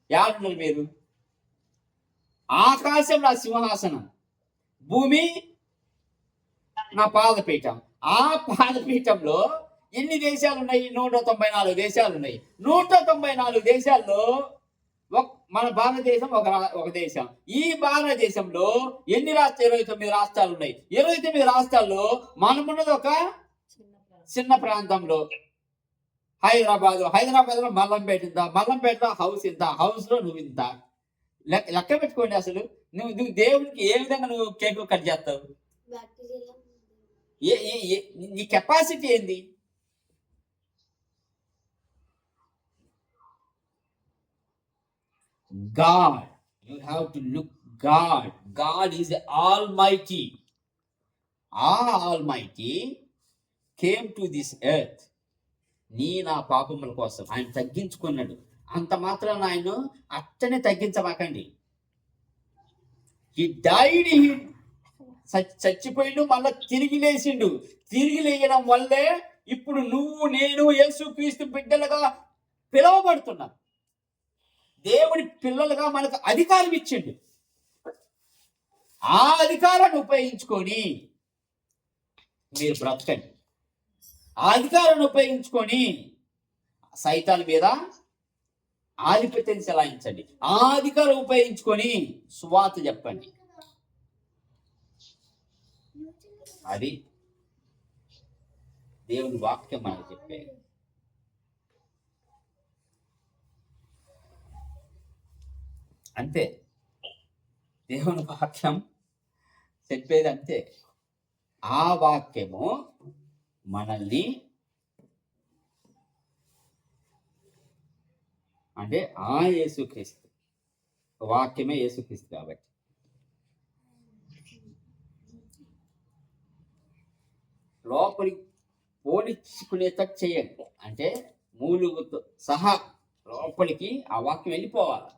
S1: యాడున్నారు మీరు? ఆకాశం నా సింహాసనం, భూమి నా పాదపీఠం. ఆ పాదపీఠంలో ఎన్ని దేశాలు ఉన్నాయి? 194 దేశాలు ఉన్నాయి. 194 దేశాల్లో మన భారతదేశం ఒక దేశం. ఈ భారతదేశంలో ఎన్ని 29 రాష్ట్రాలు ఉన్నాయి. 29 రాష్ట్రాల్లో మనమున్నది ఒక చిన్న ప్రాంతంలో. హైదరాబాద్లో మల్లంపేట ఇంత, మల్లంపేటలో హౌస్ ఇంత, హౌస్లో నువ్వు ఇంత. లెక్క పెట్టుకోండి. అసలు నువ్వు దేవుడికి ఏ విధంగా నువ్వు కేక్ కట్ చేస్తావు? నీ కెపాసిటీ ఏంది? God, you have to look God. God is almighty. Almighty came to this earth. నా పాపముల కోసం ఆయన తగ్గించుకున్నాడు. అంత మాత్రాన ఆయన అట్టనే తగ్గించమాకండి. He died, చచ్చిపోయిండు, మళ్ళా తిరిగి లేచిండు. తిరిగి లేయడం వల్లే ఇప్పుడు నువ్వు నేను యేసుక్రీస్తు బిడ్డలుగా పిలువబడుతున్నాం. దేవుడి పిల్లలుగా మనకు అధికారం ఇచ్చిండు. ఆ అధికారాన్ని ఉపయోగించుకొని మీరు బ్రతకండి. ఆ అధికారాన్ని ఉపయోగించుకొని సైతాన్ మీద ఆధిపత్యం చెలాయించండి. ఆ అధికారం ఉపయోగించుకొని సువార్త చెప్పండి. అది దేవుని వాక్యం మనకు చెప్పేది. అంతే, దేవుని వాక్యం చెప్పేది అంతే. ఆ వాక్యము మనల్ని, అంటే ఆ యేసుక్రీస్తు వాక్యమే యేసుక్రీస్తు కాబట్టి లోపలికి పోనిచ్చుకునేటట్టు చేయండి. అంటే మూలుగుతో సహా లోపలికి ఆ వాక్యం వెళ్ళిపోవాలి.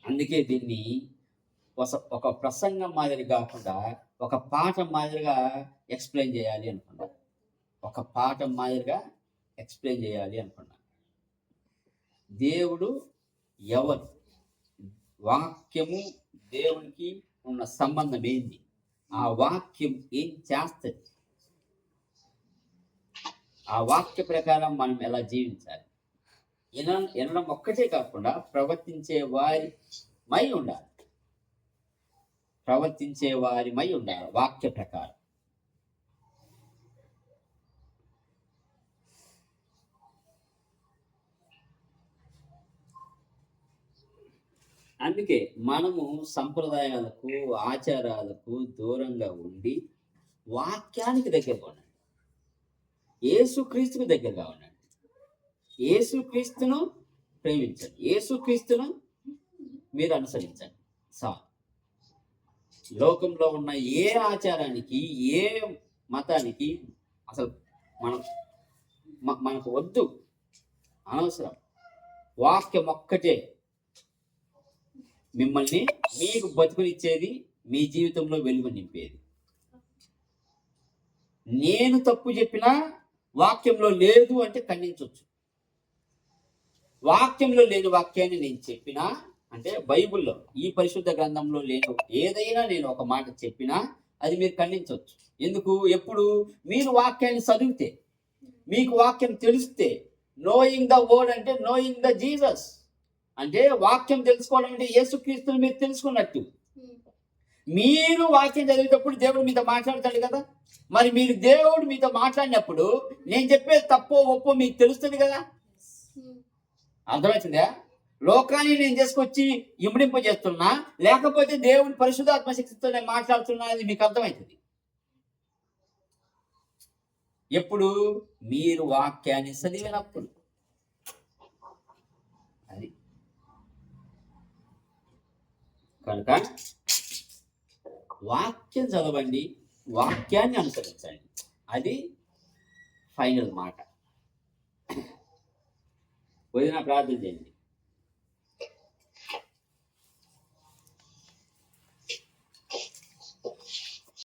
S1: అందుకే దీన్ని ఒక ప్రసంగం మాదిరి కాకుండా ఒక పాఠం మాదిరిగా ఎక్స్ప్లెయిన్ చేయాలి అనుకున్నా. ఒక పాఠం మాదిరిగా ఎక్స్ప్లెయిన్ చేయాలి అనుకున్నా. దేవుడు ఎవరు? వాక్యము దేవునికి ఉన్న సంబంధం ఏంది? ఆ వాక్యం ఏం చేస్తుంది? ఆ వాక్య ప్రకారం మనం ఎలా జీవించాలి? వినడం ఒక్కటే కాకుండా ప్రవర్తించే వారిమై ఉండాలి. వాక్య ప్రకారం. అందుకే మనము సంప్రదాయాలకు ఆచారాలకు దూరంగా ఉండి వాక్యానికి దగ్గరగా ఉండండి. యేసుక్రీస్తుకు దగ్గరగా ఉండండి. యేసుక్రీస్తును ప్రేమించండి. యేసుక్రీస్తును మీరు అనుసరించండి. లోకంలో ఉన్న ఏ ఆచారానికి, ఏ మతానికి అసలు మనం మనకు వద్దు, అనవసరం. వాక్యం ఒక్కటే మిమ్మల్ని మీకు బతుకునిచ్చేది, మీ జీవితంలో వెలుగు నింపేది. నేను తప్పు చెప్పినా వాక్యంలో లేదు అంటే ఖండించవచ్చు. వాక్యంలో లేని వాక్యాన్ని నేను చెప్పినా, అంటే బైబిల్లో ఈ పరిశుద్ధ గ్రంథంలో లేని ఏదైనా నేను ఒక మాట చెప్పినా అది మీరు ఖండించవచ్చు. ఎందుకు? ఎప్పుడు మీరు వాక్యాన్ని చదివితే, మీకు వాక్యం తెలిస్తే. నోయింగ్ ద వర్డ్ అంటే నోయింగ్ ద జీసస్, అంటే వాక్యం తెలుసుకోవడం అంటే యేసుక్రీస్తుని మీరు తెలుసుకున్నట్టు. మీరు వాక్యం చదివేటప్పుడు దేవుడు మీతో మాట్లాడతాడు కదా, మరి మీరు దేవుడు మీతో మాట్లాడినప్పుడు నేను చెప్పేది తప్పో ఒప్పో మీకు తెలుస్తుంది కదా. అర్థమవుతుందా? లోకాన్ని నేను చేసుకొచ్చి ఇమిడింప చేస్తున్నా, లేకపోతే దేవుని పరిశుద్ధాత్మ శక్తితో నేను మాట్లాడుతున్నా, అది మీకు అర్థమవుతుంది. ఎప్పుడు? మీరు వాక్యాన్ని చదివినప్పుడు. అది కనుక వాక్యం చదవండి, వాక్యాన్ని అనుసరించండి. అది ఫైనల్ మాట. వదిన ప్రార్థన చేయండి.